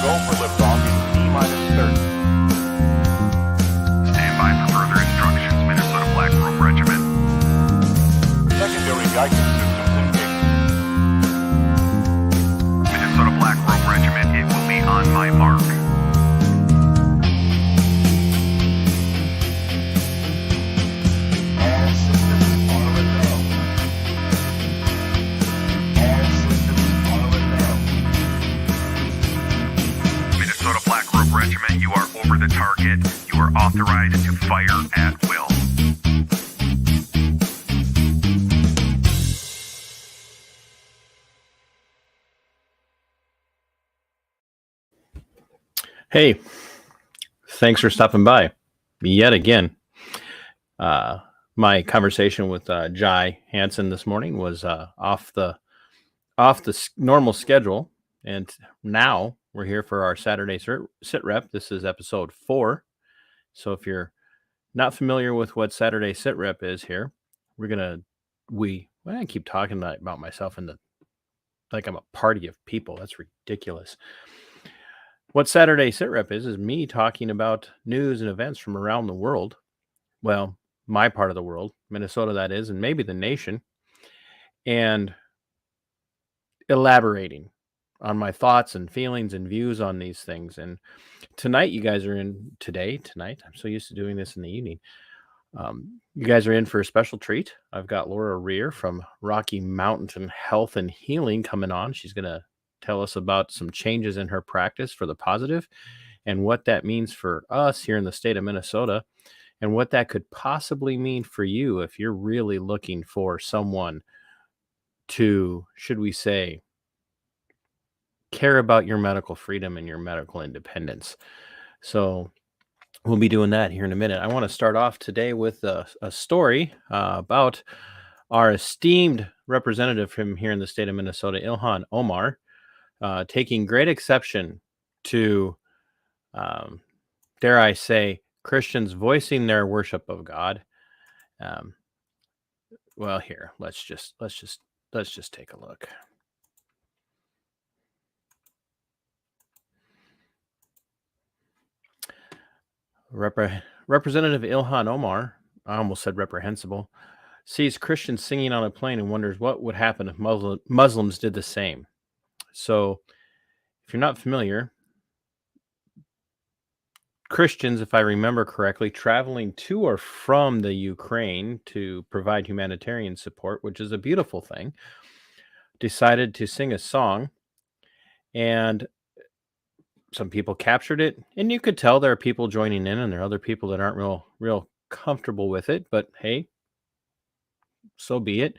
Go for liftoff in T-minus 30. Stand by for further instructions, Minnesota Black Robe Regiment. Secondary guidance systems engaged. Minnesota Black Robe Regiment, it will be on my mark. All systems are a go. All systems are a go. Minnesota Black Robe Regiment, you are over the target. You are authorized to fire at will. Hey, thanks for stopping by yet again. My conversation with Jai Hansen this morning was off the normal schedule, and now we're here for our Saturday SitRep. This is episode 4. So if you're not familiar with what Saturday SitRep is here, I keep talking about myself like I'm a party of people. That's ridiculous. What Saturday SitRep is me talking about news and events from around the world. Well, my part of the world, Minnesota that is, and maybe the nation, and elaborating on my thoughts and feelings and views on these things. And tonight, I'm so used to doing this in the evening. You guys are in for a special treat. I've got Laura Rear from Rocky Mountain Health and Healing coming on. She's going to tell us about some changes in her practice for the positive and what that means for us here in the state of Minnesota and what that could possibly mean for you if you're really looking for someone to, should we say, care about your medical freedom and your medical independence. So we'll be doing that here in a minute. I want to start off today with a story about our esteemed representative from here in the state of Minnesota, Ilhan Omar, taking great exception to, dare I say, Christians voicing their worship of God. Well, here, let's just take a look. Representative Ilhan Omar, I almost said reprehensible, sees Christians singing on a plane and wonders what would happen if Muslims did the same. So, if you're not familiar, Christians, if I remember correctly, traveling to or from the Ukraine to provide humanitarian support, which is a beautiful thing, decided to sing a song, and some people captured it, and you could tell there are people joining in, and there are other people that aren't real comfortable with it, but hey, so be it.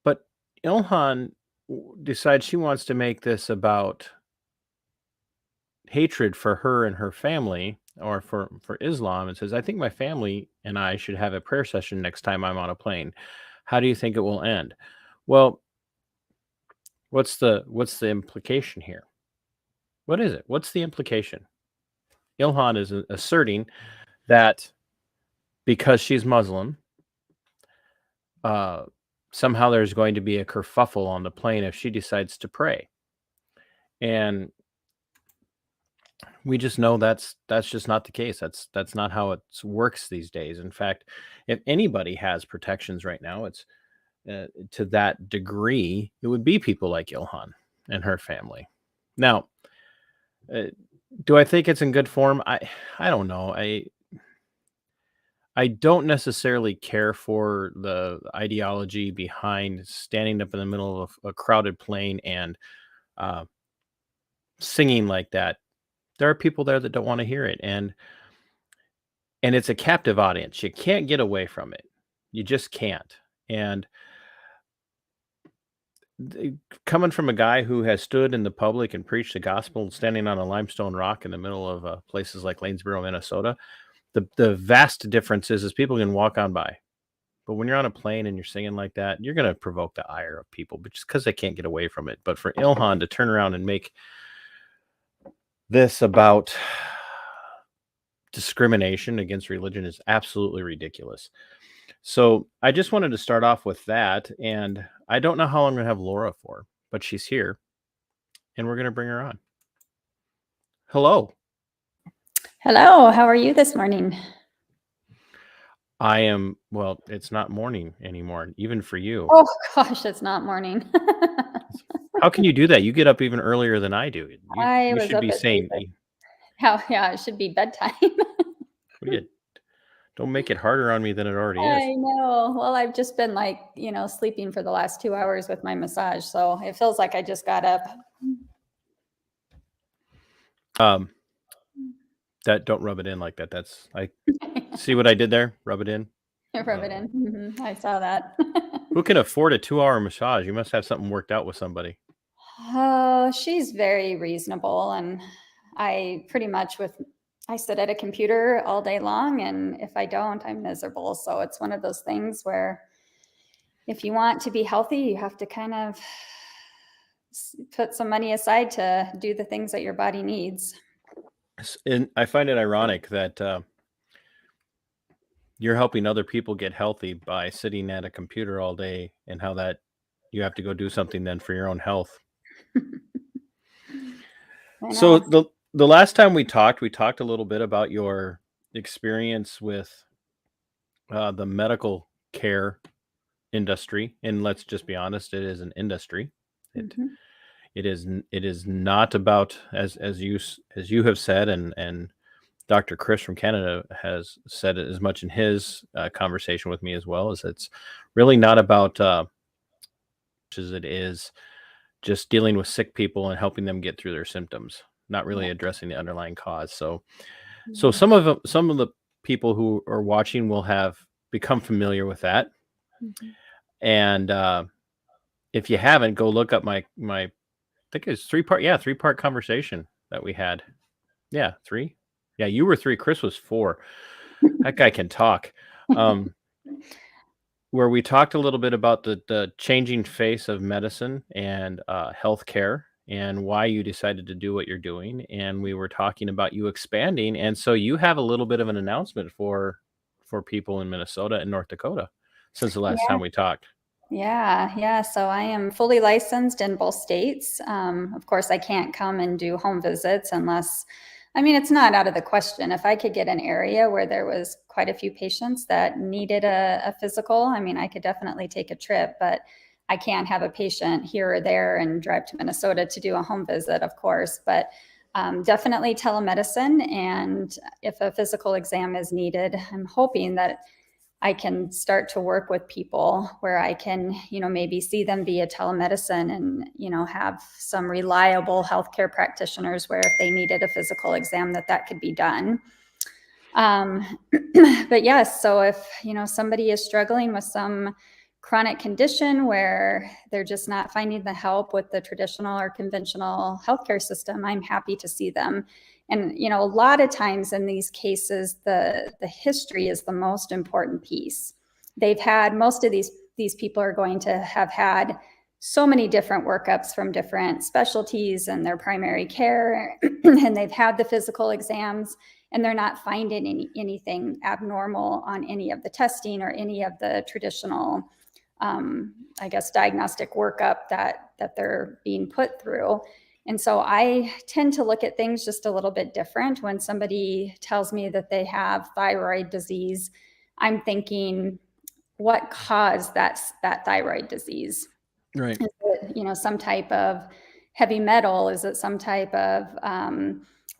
But Ilhan decides she wants to make this about hatred for her and her family, or for Islam, and says, I think my family and I should have a prayer session next time I'm on a plane. How do you think it will end? Well, what's the implication here? What is it? What's the implication? Ilhan is asserting that because she's Muslim, somehow there's going to be a kerfuffle on the plane if she decides to pray. And we just know that's just not the case. That's not how it works these days. In fact, if anybody has protections right now, it's to that degree, it would be people like Ilhan and her family. Now, do I think it's in good form? I don't know. I don't necessarily care for the ideology behind standing up in the middle of a crowded plane and singing like that. There are people there that don't want to hear it, and it's a captive audience. You can't get away from it. You just can't. And coming from a guy who has stood in the public and preached the gospel, standing on a limestone rock in the middle of places like Lanesboro, Minnesota, the vast difference is people can walk on by. But when you're on a plane and you're singing like that, you're going to provoke the ire of people, but just because they can't get away from it. But for Ilhan to turn around and make this about discrimination against religion is absolutely ridiculous. So I just wanted to start off with that, and I don't know how long I'm going to have Laura for, but she's here, and we're going to bring her on. Hello. Hello, how are you this morning? I am, well, it's not morning anymore, even for you. Oh gosh, it's not morning. How can you do that? You get up even earlier than I do. I You was should up be at 3:30. saying, Yeah, it should be bedtime. what do you, don't make it harder on me than it already is. I know. Well, I've just been like, sleeping for the last 2 hours with my massage, so it feels like I just got up. That don't rub it in like that. I see what I did there. Rub it in. Rub it in. I saw that. Who can afford a 2-hour massage? You must have something worked out with somebody. Oh, she's very reasonable, and I pretty much I sit at a computer all day long, and if I don't, I'm miserable. So it's one of those things where if you want to be healthy, you have to kind of put some money aside to do the things that your body needs. And I find it ironic that you're helping other people get healthy by sitting at a computer all day, and how that you have to go do something then for your own health. So the last time we talked a little bit about your experience with the medical care industry, and let's just be honest, it is an industry. It is not about, as you have said, and Dr. Chris from Canada has said it as much in his conversation with me as well, as it's really not about as it is just dealing with sick people and helping them get through their symptoms, not really addressing the underlying cause. So some of the people who are watching will have become familiar with that. And if you haven't, go look up my I think it's three-part conversation that we had. Yeah, 3. Yeah, you were 3. Chris was 4. That guy can talk. Where we talked a little bit about the changing face of medicine and healthcare, and why you decided to do what you're doing. And we were talking about you expanding. And so you have a little bit of an announcement for people in Minnesota and North Dakota since the last time we talked. Yeah. So I am fully licensed in both states. Of course, I can't come and do home visits unless, it's not out of the question. If I could get an area where there was quite a few patients that needed a physical, I could definitely take a trip, but I can't have a patient here or there and drive to Minnesota to do a home visit, of course. But definitely telemedicine. And if a physical exam is needed, I'm hoping that I can start to work with people where I can, maybe see them via telemedicine and, have some reliable healthcare practitioners where if they needed a physical exam, that could be done. But yes, so if, somebody is struggling with some chronic condition where they're just not finding the help with the traditional or conventional healthcare system, I'm happy to see them. And, a lot of times in these cases, the history is the most important piece. They've had, most of these people are going to have had so many different workups from different specialties and their primary care, and they've had the physical exams, and they're not finding anything abnormal on any of the testing or any of the traditional, diagnostic workup that they're being put through. And so I tend to look at things just a little bit different. When somebody tells me that they have thyroid disease, I'm thinking, what caused that thyroid disease? Right. Is it, some type of heavy metal? Is it some type of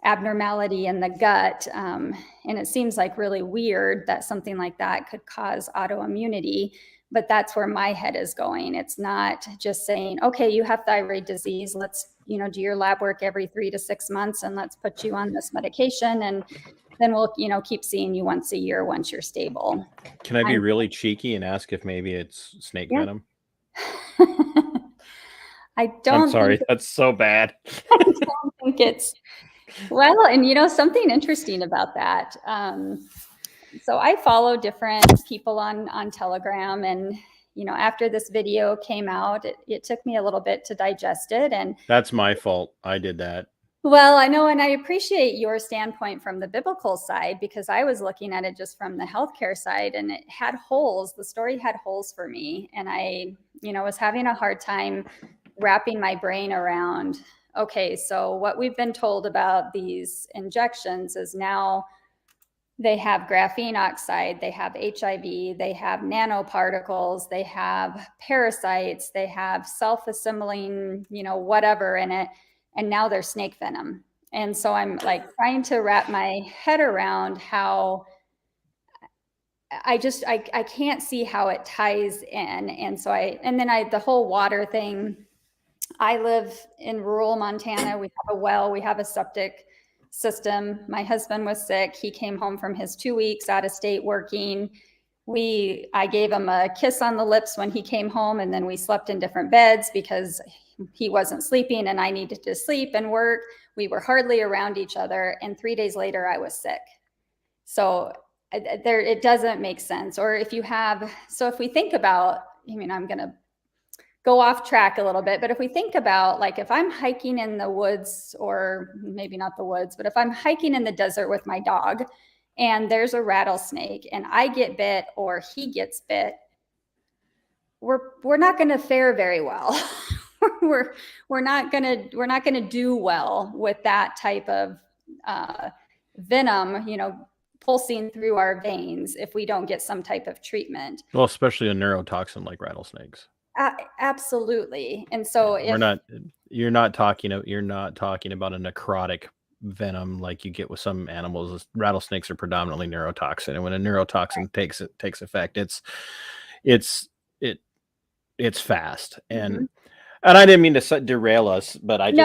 abnormality in the gut? And it seems like really weird that something like that could cause autoimmunity. But that's where my head is going. It's not just saying, okay, you have thyroid disease. Let's, do your lab work every 3 to 6 months, and let's put you on this medication. And then we'll, keep seeing you once a year once you're stable. Can I be really cheeky and ask if maybe it's snake venom? I don't. I'm sorry. That's so bad. I don't think it's, well, and something interesting about that. So I follow different people on Telegram, and after this video came out, it took me a little bit to digest it. And that's my fault. I did that. Well, I know, and I appreciate your standpoint from the biblical side, because I was looking at it just from the healthcare side, and it had holes. The story had holes for me, and I, was having a hard time wrapping my brain around, okay, so what we've been told about these injections is now they have graphene oxide, they have HIV, they have nanoparticles, they have parasites, they have self-assembling, whatever in it. And now they're snake venom. And so I'm like trying to wrap my head around how I can't see how it ties in. And so the whole water thing, I live in rural Montana. We have a well, we have a septic system. My husband was sick. He came home from his 2 weeks out of state working. I gave him a kiss on the lips when he came home, and then we slept in different beds because he wasn't sleeping and I needed to sleep and work. We were hardly around each other. And 3 days later, I was sick. So it doesn't make sense. Or if we think about, I'm going to go off track a little bit, but if we think about, like, if I'm hiking in the woods, or maybe not the woods, but if I'm hiking in the desert with my dog and there's a rattlesnake and I get bit or he gets bit, we're not going to fare very well. we're not going to do well with that type of venom, pulsing through our veins if we don't get some type of treatment. Well, especially a neurotoxin like rattlesnakes. Absolutely. And so you're not talking about a necrotic venom like you get with some animals. Rattlesnakes are predominantly neurotoxin, and when a neurotoxin takes effect, it's fast. And and I didn't mean to derail us, but I'm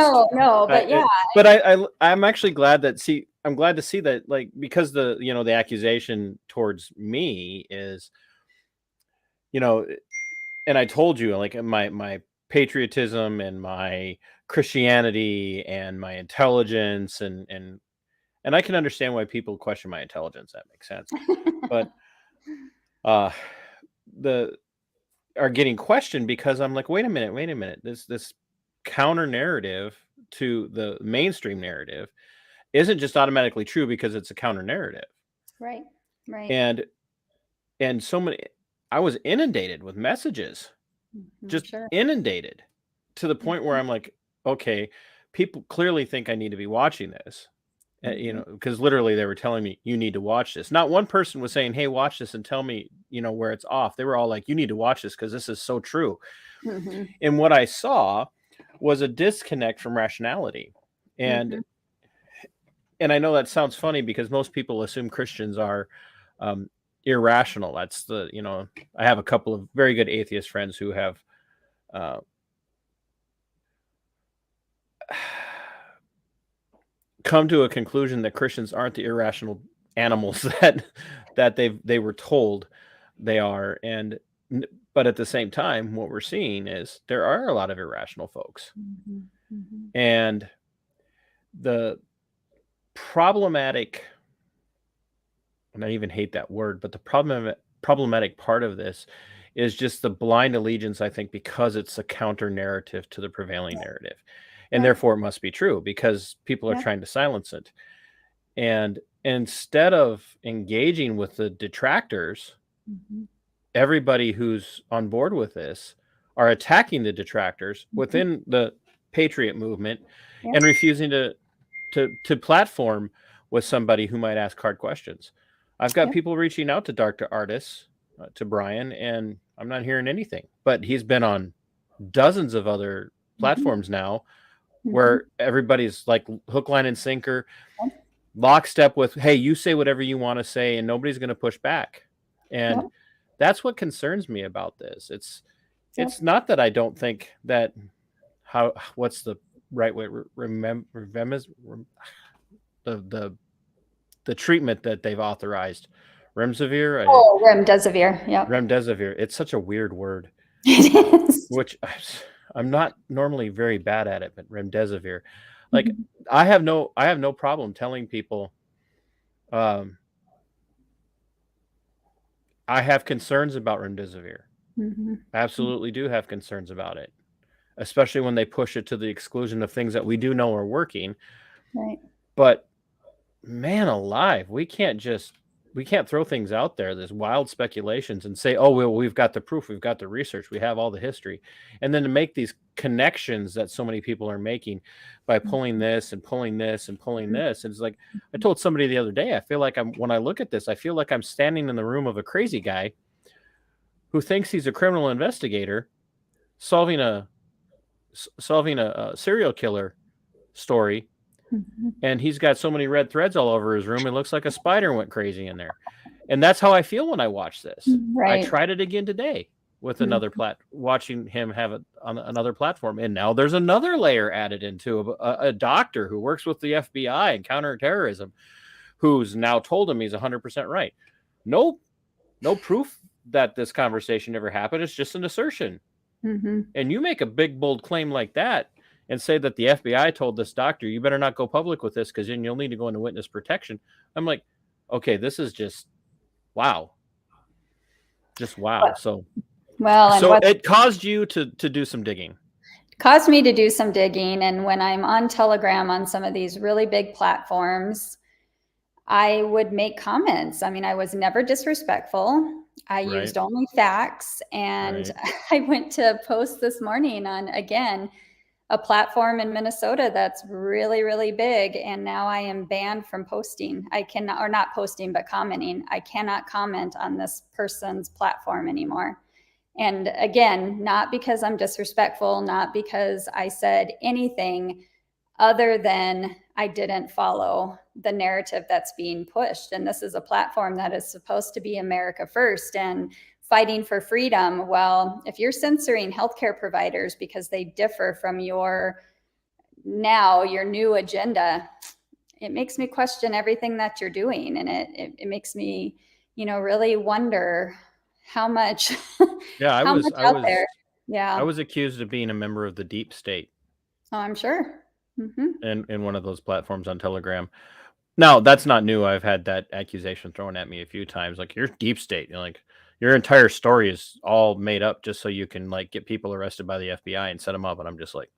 actually glad that I'm glad to see that, like, because the accusation towards me is, and I told you, like, my patriotism and my Christianity and my intelligence, and I can understand why people question my intelligence. That makes sense. But are getting questioned because I'm like, wait a minute. This counter narrative to the mainstream narrative isn't just automatically true because it's a counter narrative. Right. And so many, I was inundated with messages, inundated to the point where I'm like, okay, people clearly think I need to be watching this, because literally they were telling me, you need to watch this. Not one person was saying, hey, watch this and tell me, where it's off. They were all like, you need to watch this because this is so true. And what I saw was a disconnect from rationality. And I know that sounds funny because most people assume Christians are irrational. That's I have a couple of very good atheist friends who have come to a conclusion that Christians aren't the irrational animals that they were told they are. But at the same time, what we're seeing is there are a lot of irrational folks. And the problematic, and I even hate that word, but the problematic part of this is just the blind allegiance, I think, because it's a counter narrative to the prevailing narrative. And therefore it must be true because people are trying to silence it. And instead of engaging with the detractors, everybody who's on board with this are attacking the detractors within the Patriot movement and refusing to platform with somebody who might ask hard questions. I've got people reaching out to Dr. Artis, to Brian, and I'm not hearing anything. But he's been on dozens of other platforms now where everybody's like hook, line, and sinker, lockstep with, hey, you say whatever you want to say, and nobody's going to push back. And that's what concerns me about this. It's not that I don't think that what's the right way? The treatment that they've authorized, remdesivir. Remdesivir. Yeah. Remdesivir. It's such a weird word. It is. Which I'm not normally very bad at it, but remdesivir. Like I have no problem telling people I have concerns about remdesivir. Absolutely do have concerns about it, especially when they push it to the exclusion of things that we do know are working. Right. But man alive, we can't just we can't throw things out there, there's wild speculations, and say, oh, well, we've got the proof, we've got the research, we have all the history. And then to make these connections that so many people are making by pulling this and pulling this and pulling this. And it's like, I told somebody the other day, I feel like when I look at this, I feel like I'm standing in the room of a crazy guy who thinks he's a criminal investigator solving a serial killer story. And he's got so many red threads all over his room, it looks like a spider went crazy in there. And that's how I feel when I watch this. Right. I tried it again today with another watching him have it on another platform. And now there's another layer added into a doctor who works with the FBI and counterterrorism, who's now told him he's 100% right. No proof that this conversation ever happened. It's just an assertion. And you make a big, bold claim like that and say that the FBI told this doctor, you better not go public with this because then you'll need to go into witness protection. I'm like, okay, this is just wow. Just wow. So it caused you to do some digging. Caused me to do some digging. And when I'm on Telegram on some of these really big platforms, I would make comments. I mean, I was never disrespectful. I used only facts. And I went to post this morning on, again, a platform in Minnesota that's really, really big. And now I am banned from posting. I cannot, or not posting, but commenting. I cannot comment on this person's platform anymore. And again, not because I'm disrespectful, not because I said anything other than I didn't follow the narrative that's being pushed. And this is a platform that is supposed to be America first and fighting for freedom. Well, if you're censoring healthcare providers because they differ from your new agenda, it makes me question everything that you're doing. And it makes me, really wonder how much, I was accused of being a member of the deep state. Oh, I'm sure. In one of those platforms on Telegram. Now, that's not new. I've had that accusation thrown at me a few times. Like, you're deep state. Like, your entire story is all made up just so you can get people arrested by the FBI and set them up. And I'm just like,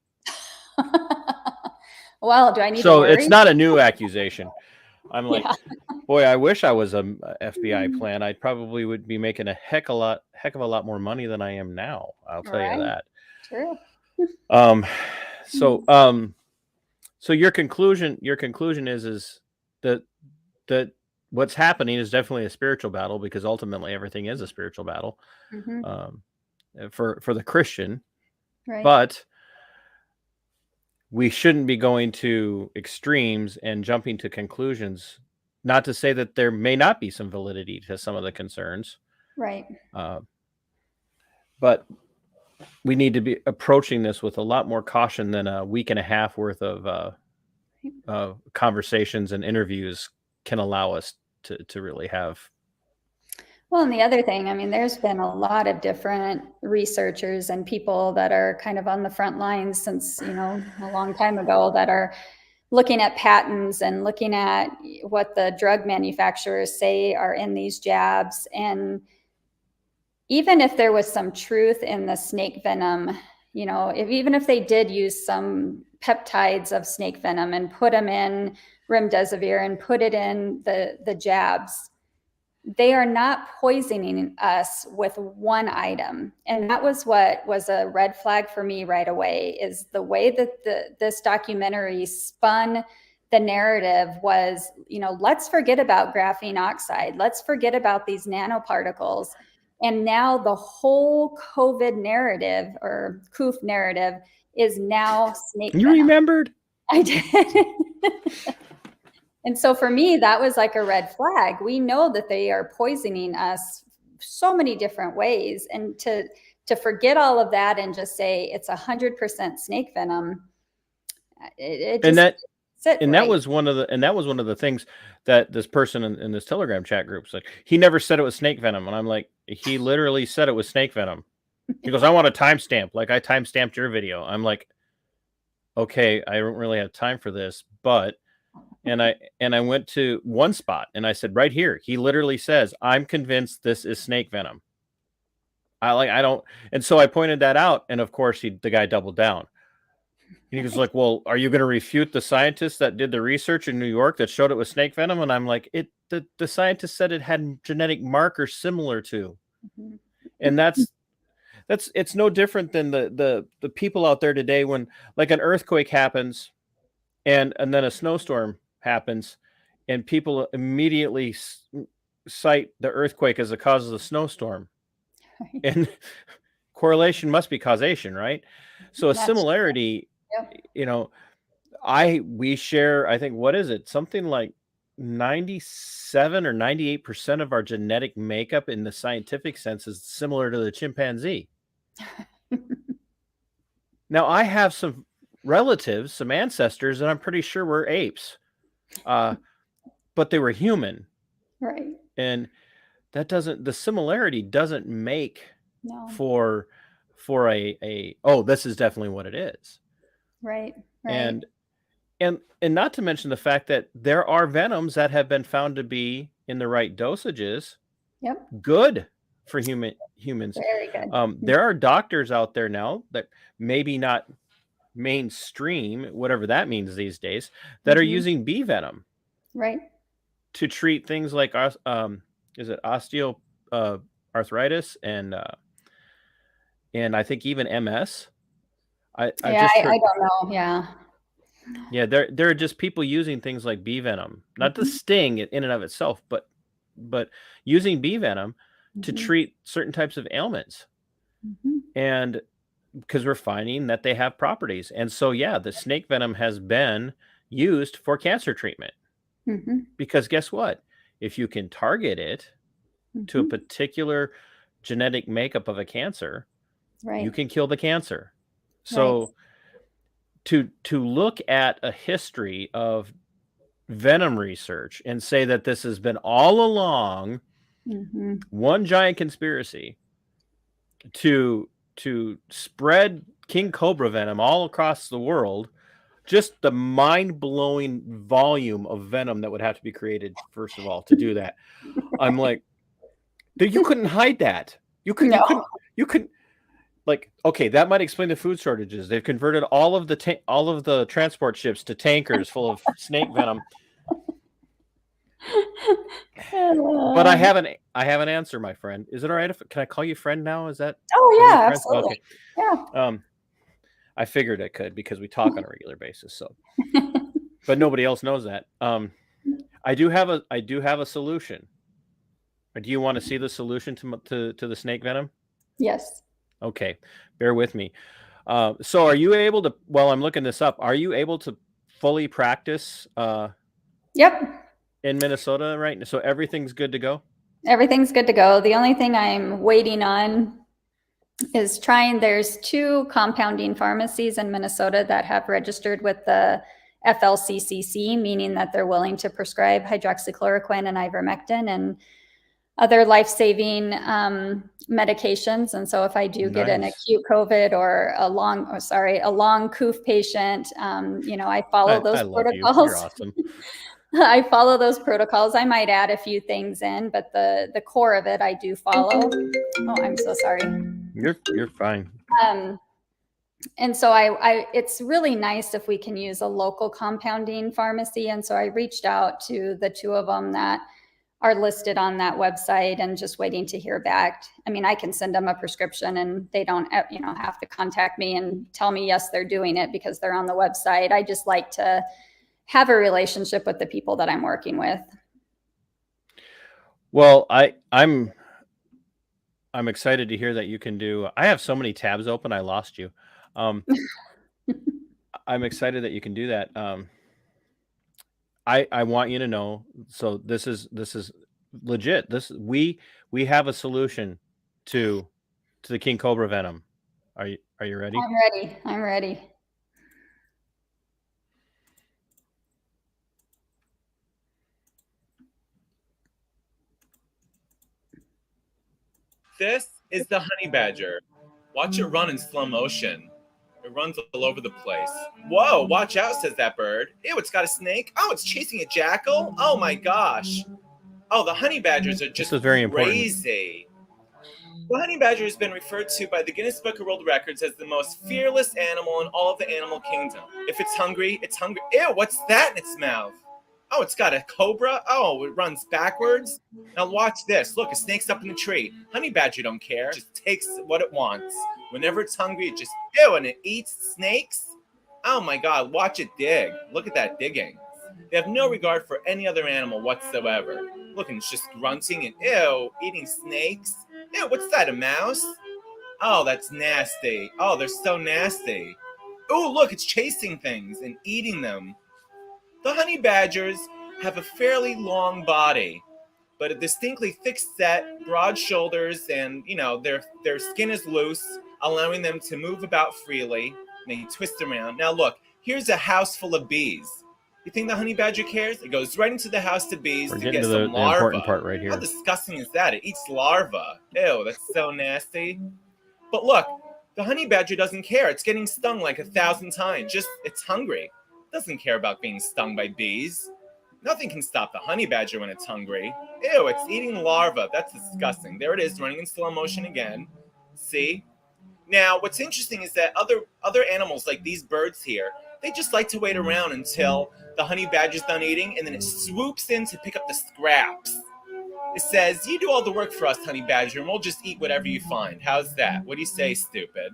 well, do I need to so worry? it's not a new accusation. I'm like, boy, I wish I was a FBI plan. I probably would be making a heck of a lot more money than I am now. I'll tell you that. True. So your conclusion is that what's happening is definitely a spiritual battle, because ultimately everything is a spiritual battle for the Christian. Right. But we shouldn't be going to extremes and jumping to conclusions. Not to say that there may not be some validity to some of the concerns. Right. But we need to be approaching this with a lot more caution than a week and a half worth of conversations and interviews can allow us to really have. Well, and the other thing, I mean, there's been a lot of different researchers and people that are kind of on the front lines since, a long time ago, that are looking at patents and looking at what the drug manufacturers say are in these jabs. And even if there was some truth in the snake venom, even if they did use some peptides of snake venom and put them in remdesivir and put it in the jabs, they are not poisoning us with one item. And that was what was a red flag for me right away, is the way that this documentary spun the narrative was, let's forget about graphene oxide. Let's forget about these nanoparticles. And now the whole COVID narrative, or COOF narrative, is now snake venom. You remembered? I did. And so for me, that was like a red flag. We know that they are poisoning us so many different ways. And to forget all of that and just say it's 100% snake venom, that was one of the things that this person in this Telegram chat group said. He never said it was snake venom. And I'm like, he literally said it was snake venom. He goes, I want a timestamp. Like, I timestamped your video. I'm like, okay, I don't really have time for this, but, and I went to one spot and I said, right here, he literally says, I'm convinced this is snake venom. And so I pointed that out. And of course the guy doubled down. And he was like, well, are you going to refute the scientists that did the research in New York that showed it was snake venom? And I'm like, the scientists said it had genetic markers similar to. Mhm. And it's no different than the people out there today when like an earthquake happens and then a snowstorm happens and people immediately cite the earthquake as the cause of the snowstorm. Right. And correlation must be causation, right? So a That's similarity, Yep. you know, we share, I think, what is it? Something like 97 or 98% of our genetic makeup in the scientific sense is similar to the chimpanzee. Now, I have some relatives, some ancestors, and I'm pretty sure we're apes, but they were human. Right. And the similarity doesn't make No. for a oh, this is definitely what it is. Right. Right. And not to mention the fact that there are venoms that have been found to be in the right dosages Yep. good for humans. Very good. There are doctors out there now that maybe not mainstream, whatever that means these days, that are Mhm. using bee venom Right. to treat things like is it osteoarthritis and I think even MS. I've Yeah, just I heard, don't know. Yeah. yeah, there are just people using things like bee venom, not the Mhm. sting in and of itself, but using bee venom to Mhm. treat certain types of ailments. Mhm. And because we're finding that they have properties. And so, yeah, the snake venom has been used for cancer treatment Mhm. because guess what? If you can target it to a Mhm. particular genetic makeup of a cancer, you Right. can kill the cancer. Right. So to look at a history of venom research and say that this has been all along Mhm. one giant conspiracy to spread king cobra venom all across the world, just the mind-blowing volume of venom that would have to be created first of all to do that. I'm like, you couldn't hide that. You No. couldn't like, okay, that might explain the food shortages. They've converted all of the transport ships to tankers full of snake venom. But I have an answer, my friend. Is it all right if can I call you friend now? Are Oh we yeah, friends? Okay. absolutely. Yeah. I figured I could because we talk on a regular basis. So, but nobody else knows that. I do have a solution. Do you want to see the solution to the snake venom? Yes. Okay, bear with me. So, are you able to? While I'm looking this up, are you able to fully practice Yep. in Minnesota right now? So everything's good to go. Everything's good to go. The only thing I'm waiting on is there's 2 compounding pharmacies in Minnesota that have registered with the FLCCC, meaning that they're willing to prescribe hydroxychloroquine and ivermectin and other life-saving medications. And so if I do get an Nice. acute COVID or a long COOF patient, I follow those I love you. protocols. You're awesome. I follow those protocols. I might add a few things in, but the core of it I do follow. Oh, I'm so sorry. You're fine. And so it's really nice if we can use a local compounding pharmacy. And so I reached out to the 2 of them that are listed on that website and just waiting to hear back. I mean, I can send them a prescription and they don't, have to contact me and tell me, yes, they're doing it because they're on the website. I just like to have a relationship with the people that I'm working with. Well, I'm excited to hear that you can do. I have so many tabs open. I lost you. I'm excited that you can do that. I want you to know. So this is legit. We have a solution to the king cobra venom. Are you ready? I'm ready. I'm ready. This is the honey badger. Watch it run in slow motion. It runs all over the place. Whoa, watch out, says that bird. Ew, it's got a snake. Oh, it's chasing a jackal. Oh my gosh. Oh, the honey badgers are just This is very important. crazy. The honey badger has been referred to by the Guinness Book of World Records as the most fearless animal in all of the animal kingdom. If it's hungry, it's hungry. Ew, what's that in its mouth? Oh, it's got a cobra. Oh, it runs backwards. Now watch this. Look, a snake's up in the tree. Honey badger don't care. It just takes what it wants. Whenever it's hungry, it just and it eats snakes. Oh my God, watch it dig. Look at that digging. They have no regard for any other animal whatsoever. Look, and it's just grunting and eating snakes. Ew, what's that, a mouse? Oh, that's nasty. Oh, they're so nasty. Oh, look, it's chasing things and eating them. The honey badgers have a fairly long body, but a distinctly thick set, broad shoulders, and their skin is loose, allowing them to move about freely. They twist around. Now look, here's a house full of bees. You think the honey badger cares? It goes right into the house to bees We're to getting get to some the larvae. important part right here. How disgusting is that? It eats larvae. Ew, that's so nasty. But look, the honey badger doesn't care. It's getting stung like 1,000 times. Just, it's hungry. It doesn't care about being stung by bees. Nothing can stop the honey badger when it's hungry. Ew, it's eating larvae. That's disgusting. There it is, running in slow motion again. See? Now, what's interesting is that other animals, like these birds here, they just like to wait around until the honey badger's done eating, and then it swoops in to pick up the scraps. It says, you do all the work for us, honey badger, and we'll just eat whatever you find. How's that? What do you say, stupid?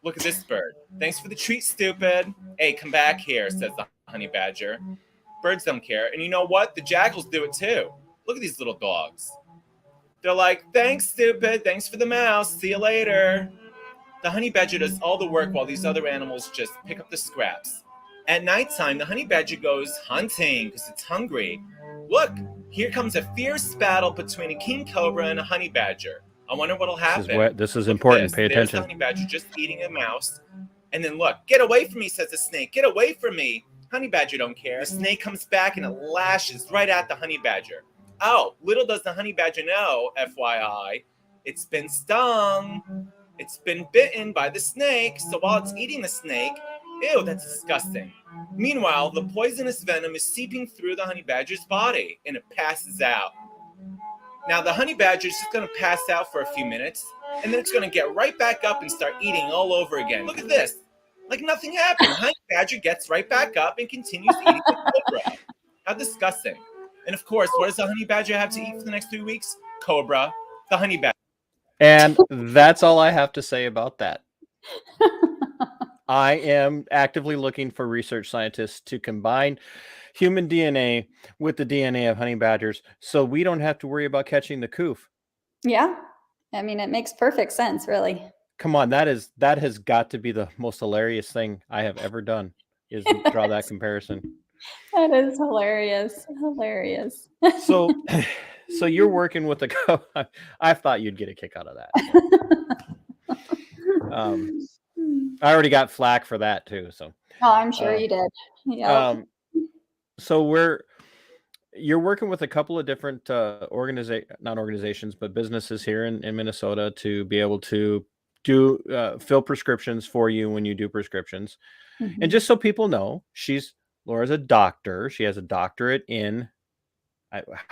Look at this bird. Thanks for the treat, stupid. Hey, come back here, says the honey badger. Birds don't care. And you know what? The jackals do it too. Look at these little dogs. They're like, thanks, stupid. Thanks for the mouse. See you later. The honey badger does all the work while these other animals just pick up the scraps. At nighttime, the honey badger goes hunting because it's hungry. Look, here comes a fierce battle between a king cobra and a honey badger. I wonder what'll happen. This is important. Pay There's attention. the honey badger just eating a mouse. And then look, get away from me, says the snake. Get away from me. Honey badger don't care. The snake comes back and it lashes right at the honey badger. Oh, little does the honey badger know, FYI, it's been stung. It's been bitten by the snake, so while it's eating the snake, ew, that's disgusting. Meanwhile, the poisonous venom is seeping through the honey badger's body, and it passes out. Now, the honey badger is just going to pass out for a few minutes, and then it's going to get right back up and start eating all over again. Look at this. Like nothing happened. The honey badger gets right back up and continues eating the cobra. How disgusting. And of course, what does the honey badger have to eat for the next 3 weeks? Cobra, the honey badger. And that's all I have to say about that. I am actively looking for research scientists to combine human DNA with the DNA of honey badgers so we don't have to worry about catching the coof. Yeah. I mean, it makes perfect sense, really. Come on, that has got to be the most hilarious thing I have ever done, is draw that comparison. That is hilarious. Hilarious. So you're working with I thought you'd get a kick out of that. I already got flack for that too. So Oh, I'm sure you did. Yeah. So you're working with a couple of different not organizations, but businesses here in Minnesota to be able to do fill prescriptions for you when you do prescriptions. And just so people know, Laura's a doctor. She has a doctorate in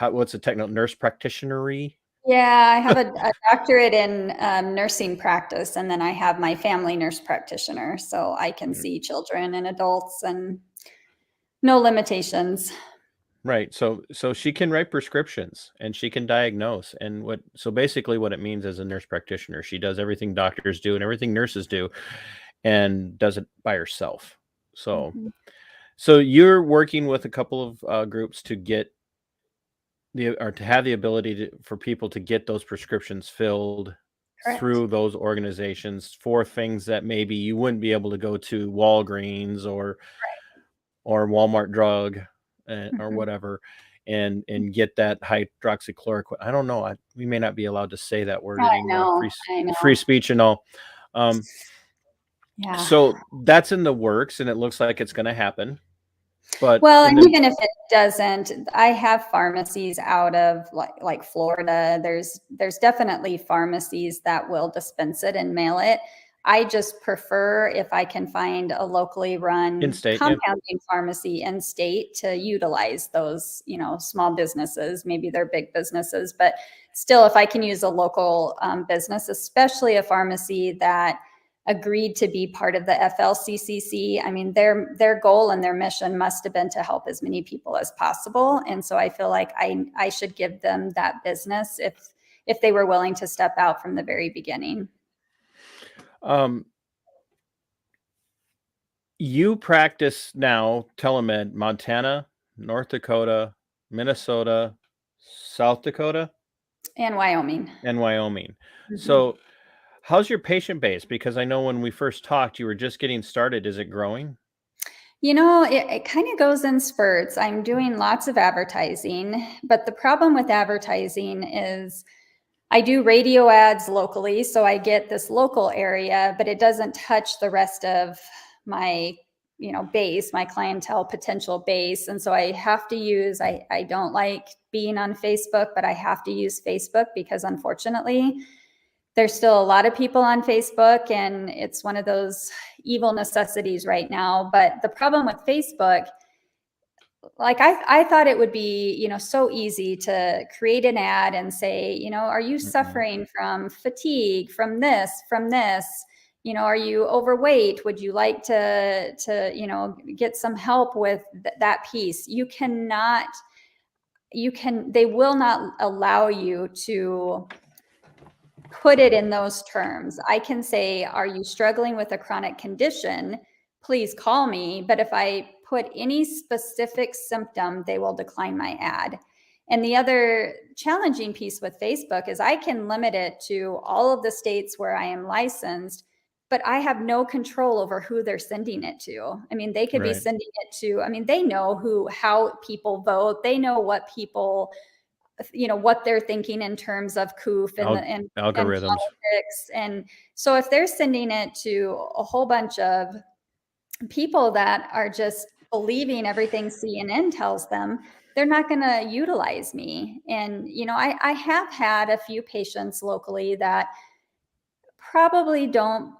what's a technical nurse practitioner-y? Yeah, I have a doctorate in nursing practice, and then I have my family nurse practitioner, so I can see children and adults and no limitations. Right. So she can write prescriptions and she can diagnose. And basically what it means as a nurse practitioner, she does everything doctors do and everything nurses do and does it by herself. So you're working with a couple of groups to get to have the ability for people to get those prescriptions filled. Correct. Through those organizations for things that maybe you wouldn't be able to go to Walgreens or Walmart drug or whatever and get that hydroxychloroquine. I don't know. We may not be allowed to say that word anymore. I know. Free speech and all. Yeah. So that's in the works and it looks like it's going to happen. But even if it doesn't, I have pharmacies out of like Florida. There's definitely pharmacies that will dispense it and mail it. I just prefer if I can find a locally run compounding pharmacy in state to utilize those, small businesses. Maybe they're big businesses, but still, if I can use a local business, especially a pharmacy that agreed to be part of the FLCCC. I mean, their goal and their mission must have been to help as many people as possible. And so I feel like I should give them that business if they were willing to step out from the very beginning. You practice now telemed Montana, North Dakota, Minnesota, South Dakota, And Wyoming. Mm-hmm. So how's your patient base? Because I know when we first talked, you were just getting started. Is it growing? You know, it kind of goes in spurts. I'm doing lots of advertising, but the problem with advertising is I do radio ads locally, so I get this local area, but it doesn't touch the rest of my, base, my clientele potential base. And so I have to use, I don't like being on Facebook, but I have to use Facebook because unfortunately, there's still a lot of people on Facebook and it's one of those evil necessities right now. But the problem with Facebook, like I thought it would be, so easy to create an ad and say, are you suffering from fatigue, from this? Are you overweight? Would you like to get some help with that piece? They will not allow you to put it in those terms. I can say, are you struggling with a chronic condition? Please call me. But if I put any specific symptom, they will decline my ad. And the other challenging piece with Facebook is I can limit it to all of the states where I am licensed, but I have no control over who they're sending it to. I mean, they could be sending it to, they know how people vote. They know what people, what they're thinking in terms of COOF and algorithms and politics. And so if they're sending it to a whole bunch of people that are just believing everything CNN tells them, they're not going to utilize me. And, I have had a few patients locally that probably don't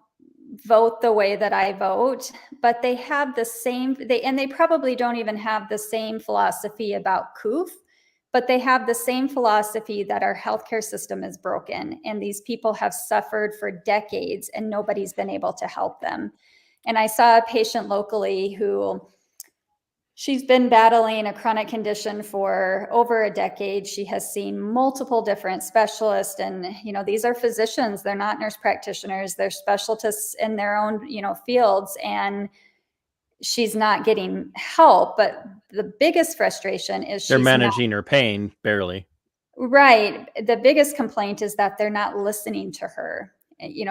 vote the way that I vote, but they have the same, they probably don't even have the same philosophy about COOF, but they have the same philosophy that our healthcare system is broken. And these people have suffered for decades and nobody's been able to help them. And I saw a patient locally who she's been battling a chronic condition for over a decade. She has seen multiple different specialists and, these are physicians. They're not nurse practitioners. They're specialists in their own, fields. And she's not getting help. But the biggest frustration is they're managing her pain barely. Right. The biggest complaint is that they're not listening to her.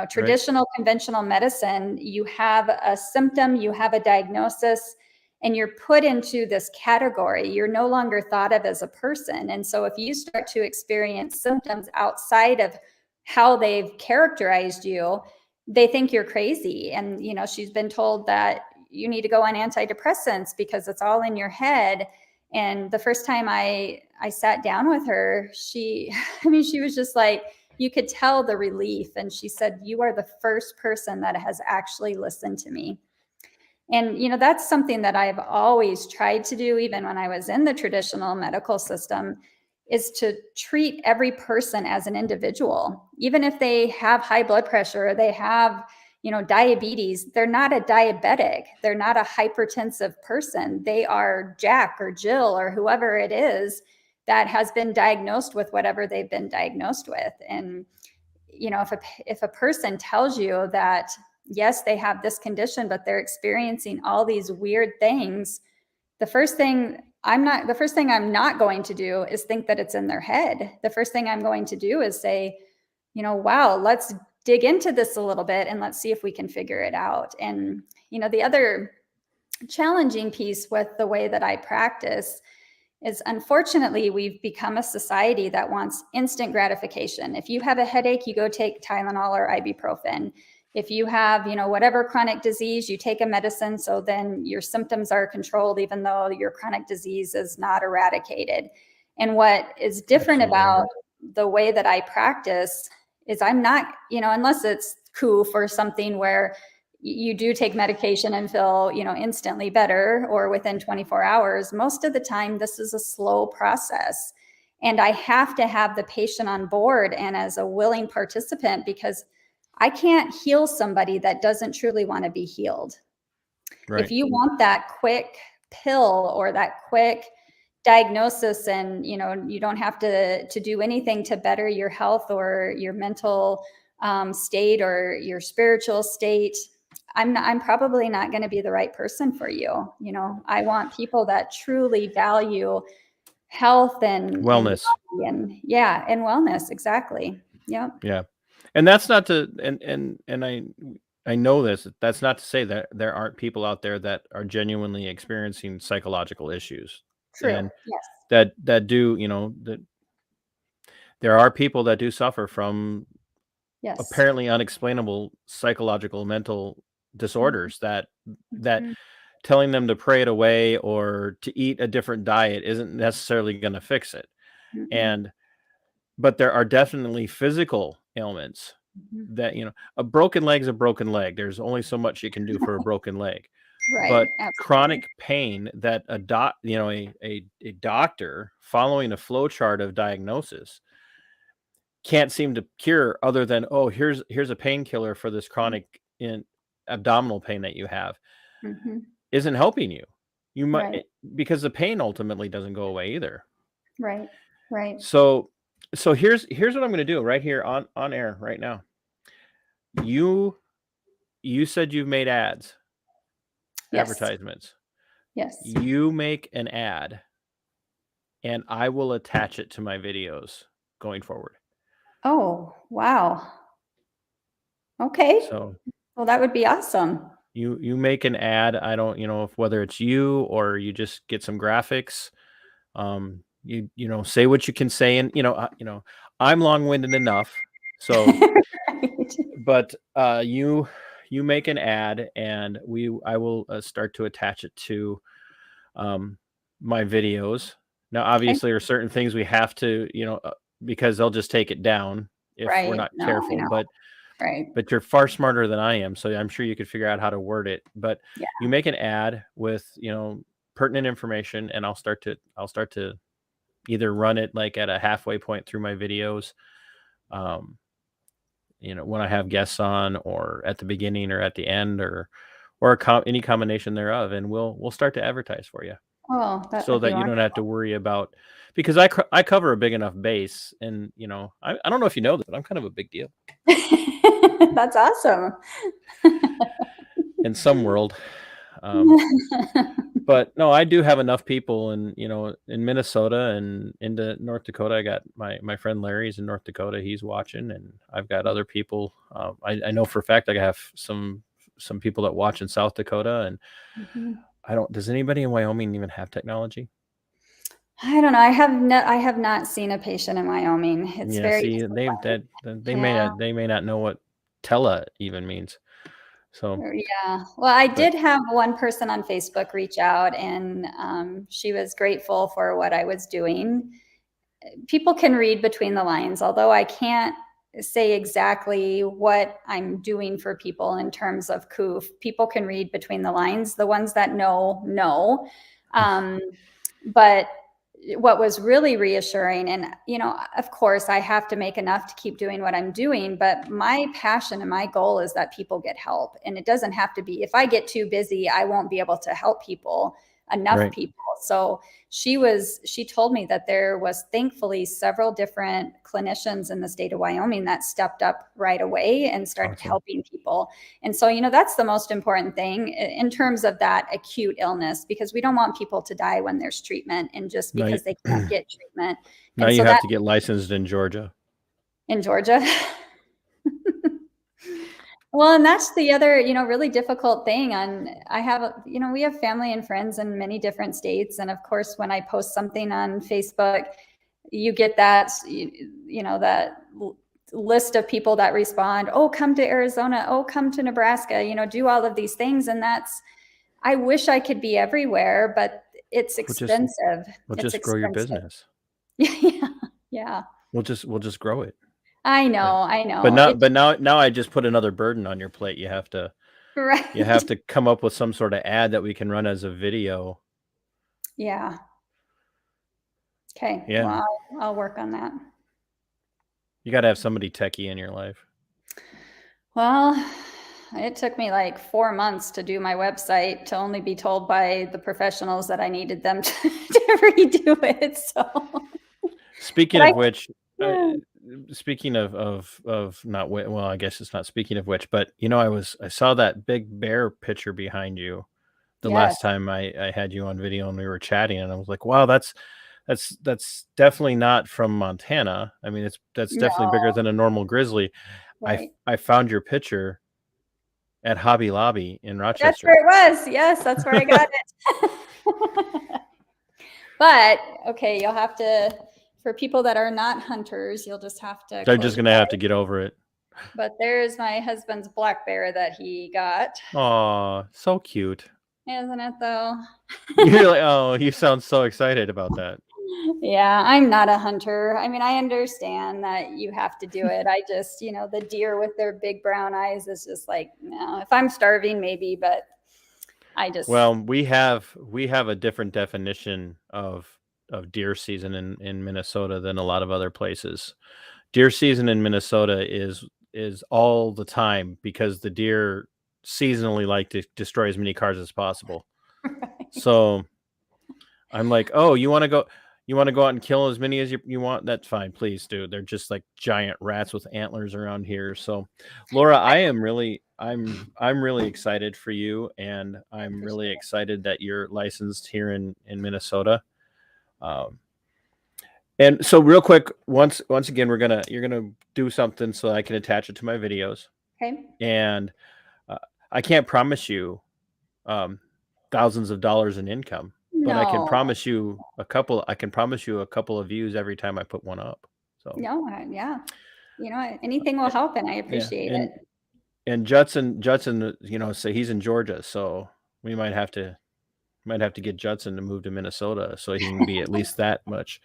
Traditional conventional medicine, you have a symptom, you have a diagnosis, and you're put into this category. You're no longer thought of as a person. And so if you start to experience symptoms outside of how they've characterized you, they think you're crazy. And, she's been told that you need to go on antidepressants because it's all in your head. And the first time I sat down with her, she was just like, you could tell the relief. And she said, you are the first person that has actually listened to me. And, that's something that I've always tried to do, even when I was in the traditional medical system, is to treat every person as an individual. Even if they have high blood pressure, or they have, diabetes, they're not a diabetic. They're not a hypertensive person. They are Jack or Jill or whoever it is that has been diagnosed with whatever they've been diagnosed with. And, if a person tells you that, yes, they have this condition, but they're experiencing all these weird things, the first thing I'm not going to do is think that it's in their head. The first thing I'm going to do is say, wow, let's dig into this a little bit and let's see if we can figure it out. And, the other challenging piece with the way that I practice is, unfortunately, we've become a society that wants instant gratification. If you have a headache, you go take Tylenol or ibuprofen. If you have, whatever chronic disease, you take a medicine, so then your symptoms are controlled, even though your chronic disease is not eradicated. And what is different about the way that I practice is I'm not, unless it's COOF or something where you do take medication and feel, instantly better or within 24 hours. Most of the time, this is a slow process. And I have to have the patient on board and as a willing participant, because I can't heal somebody that doesn't truly want to be healed. Right. If you want that quick pill or that quick diagnosis, and you don't have to do anything to better your health or your mental state or your spiritual state, I'm probably not going to be the right person for you. I want people that truly value health and Wellness. and wellness. Exactly. Yep. Yeah. And that's not to, and I know this, that's not to say that there aren't people out there that are genuinely experiencing psychological issues. True. And Yes. that do, that there are people that do suffer from Yes. apparently unexplainable psychological mental disorders that Mhm. telling them to pray it away or to eat a different diet isn't necessarily going to fix it. Mhm. But there are definitely physical ailments Mhm. that, a broken leg's a broken leg. There's only so much you can do for a broken leg. Right. But Absolutely. chronic pain that a doctor following a flow chart of diagnosis can't seem to cure, other than, oh, here's a painkiller for this chronic abdominal pain that you have, Mhm. isn't helping you. You might, Right. because the pain ultimately doesn't go away either. Right. Right. So here's what I'm going to do right here on air right now. You said you've made ads, Yes. advertisements. Yes. You make an ad and I will attach it to my videos going forward. Oh, wow. Okay. So Well, that would be awesome. you make an ad. I don't, if whether it's you or you just get some graphics, you say what you can say, and I'm long-winded enough. So, Right. but you make an ad and I will start to attach it to my videos. Now, Okay. obviously, there are certain things we have to, because they'll just take it down if we're Right. not No, I careful. know. But Right. you're far smarter than I am, so I'm sure you could figure out how to word it. But Yeah. you make an ad with, pertinent information, and I'll start to either run it like at a halfway point through my videos, when I have guests on, or at the beginning or at the end, or any combination thereof, and we'll start to advertise for you, Oh, that so would be that you don't wonderful. have to worry about, because I cover a big enough base, and I don't know if you know this, but I'm kind of a big deal That's awesome. in some world. But no, I do have enough people in Minnesota and into North Dakota. I got my friend Larry's in North Dakota. He's watching, and I've got other people. I know for a fact I have some people that watch in South Dakota, and Mhm. does anybody in Wyoming even have technology? I don't know. I have not seen a patient in Wyoming. It's Yeah, very see, disappointing. they Yeah. may not know what tele even means. So, Yeah. Well, I but did have one person on Facebook reach out, and she was grateful for what I was doing. People can read between the lines, although I can't say exactly what I'm doing for people in terms of COOF. People can read between the lines. The ones that know. But what was really reassuring, and of course I have to make enough to keep doing what I'm doing, but my passion and my goal is that people get help. And it doesn't have to be, if I get too busy, I won't be able to help enough right. people. So she told me that there was thankfully several different clinicians in the state of Wyoming that stepped up right away and started Awesome. helping people. And so, that's the most important thing in terms of that acute illness, because we don't want people to die when there's treatment and just Now because they can't get treatment. now And you so have that to get licensed in Georgia. in Georgia. Well, and that's the other, really difficult thing. We have family and friends in many different states. And of course, when I post something on Facebook, you get that, that list of people that respond, oh, come to Arizona, oh, come to Nebraska, do all of these things. And I wish I could be everywhere, but it's expensive. We'll It's just grow your expensive. business. Yeah. Yeah. We'll just grow it. I know. But I know. now I just put another burden on your plate. You have to Right. come up with some sort of ad that we can run as a video. Yeah. Okay. Yeah. Well, I'll work on that. You got to have somebody techie in your life. Well, it took me like 4 months to do my website to only be told by the professionals that I needed them to redo it. So, Speaking but of which, yeah. speaking of not well, I guess it's not speaking of which, but I saw that big bear picture behind you the Yes, last time I had you on video and we were chatting, and I was like, wow, that's definitely not from Montana. I mean, that's definitely no, bigger than a normal grizzly. right. I found your picture at Hobby Lobby in That's where Rochester. it was. Yes, that's where I got it. But okay, you'll have to, for people that are not hunters, you'll just have to They're close just your gonna have to eyes. get over it. But there's my husband's black bear that he got. Aw, so cute. Isn't it though? You're like, oh, you sound so excited about that. Yeah, I'm not a hunter. I mean, I understand that you have to do it. I just, the deer with their big brown eyes is just like, no. If I'm starving, maybe, but I just, Well, we have a different definition of deer season in Minnesota than a lot of other places. Deer season in Minnesota is all the time because the deer seasonally like to destroy as many cars as possible. So I'm like, oh, you want to go out and kill as many as you want? That's fine, please do. They're just like giant rats with antlers around here. So, Laura, I'm really excited for you, and I'm appreciate really it. excited that you're licensed here in Minnesota. Um, and so, real quick, once again, you're gonna do something so I can attach it to my videos, Okay. and uh, I can't promise you um, thousands of dollars in income, but I can No, promise you a couple. I can promise you a couple of views every time I put one up. So no, yeah. Anything will help and I yeah, appreciate and it. Judson, say he's in Georgia, so we might have to get Judson to move to Minnesota so he can be at least that much.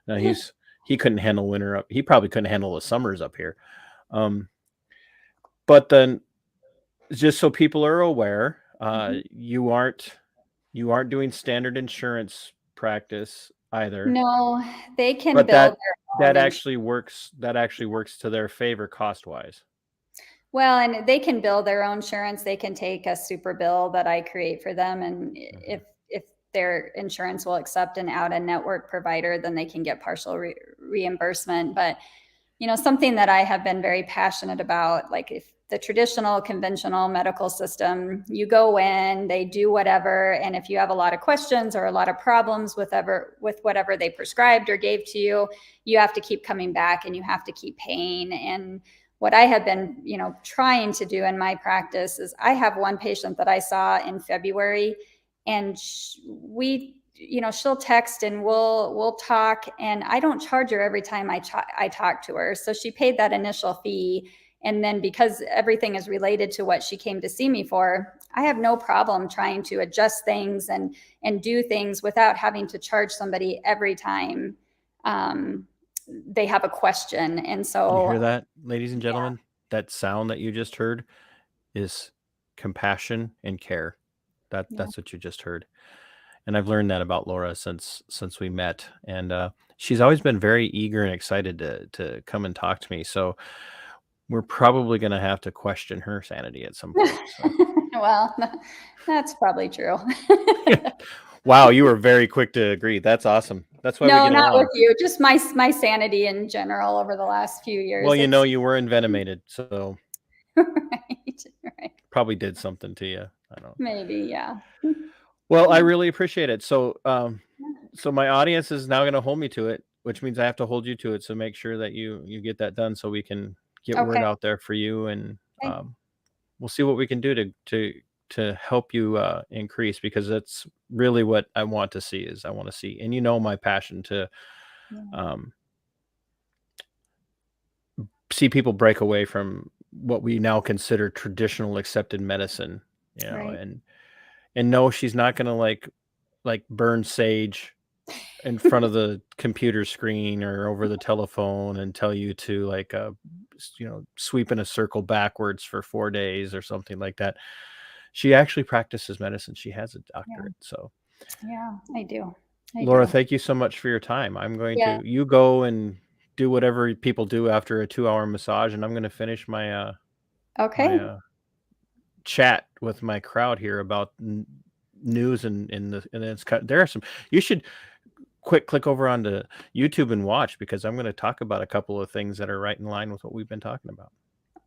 Now he couldn't handle winter up. He probably couldn't handle the summers up here. Um, but then just so people are aware, Mhm. you aren't doing standard insurance practice either, No, they can but build that their that own actually works. That actually works to their favor cost wise. Well, and they can build their own insurance. They can take a super bill that I create for them, and if their insurance will accept an out of network provider, then they can get partial reimbursement. But something that I have been very passionate about, like if the traditional conventional medical system, you go in, they do whatever, and if you have a lot of questions or a lot of problems with whatever they prescribed or gave to you, you have to keep coming back and you have to keep paying. And what I have been, trying to do in my practice is I have one patient that I saw in February, and she'll text and we'll talk, and I don't charge her every time I talk to her. So she paid that initial fee, and then because everything is related to what she came to see me for, I have no problem trying to adjust things and do things without having to charge somebody every time they have a question. And You so hear that, ladies and gentlemen? That sound that you just heard is compassion and care. yeah. That's what you just heard. And I've learned that about Laura since we met, and she's always been very eager and excited to come and talk to me. So we're probably going to have to question her sanity at some point. So Well, that's probably true. wow, you were very quick to agree. That's awesome. That's why we No, get not with along. you. Just my sanity in general over the last few Well, years. you were envenomated, so Right, right. probably did something to you. I don't know. Maybe, yeah. Well, I really appreciate it. So my audience is now going to hold me to it, which means I have to hold you to it. So make sure that you get that done so we can get word Okay. out there for you, and Okay. we'll see what we can do to help you increase, because that's really what I want to see. Is I want to see, and my passion to Yeah. um, see people break away from what we now consider traditional accepted medicine, Right. and no, she's not going to like burn sage in front of the computer screen or over the telephone and tell you to sweep in a circle backwards for 4 days or something like that. She actually practices medicine. She has a Yeah. doctorate. So Yeah, I do. I Laura, do. thank you so much for your time. Yeah. You go and do whatever people do after a 2-hour massage, and I'm going to finish my Okay. my chat with my crowd here about news and it's there are some. You should click over onto YouTube and watch, because I'm going to talk about a couple of things that are right in line with what we've been talking about.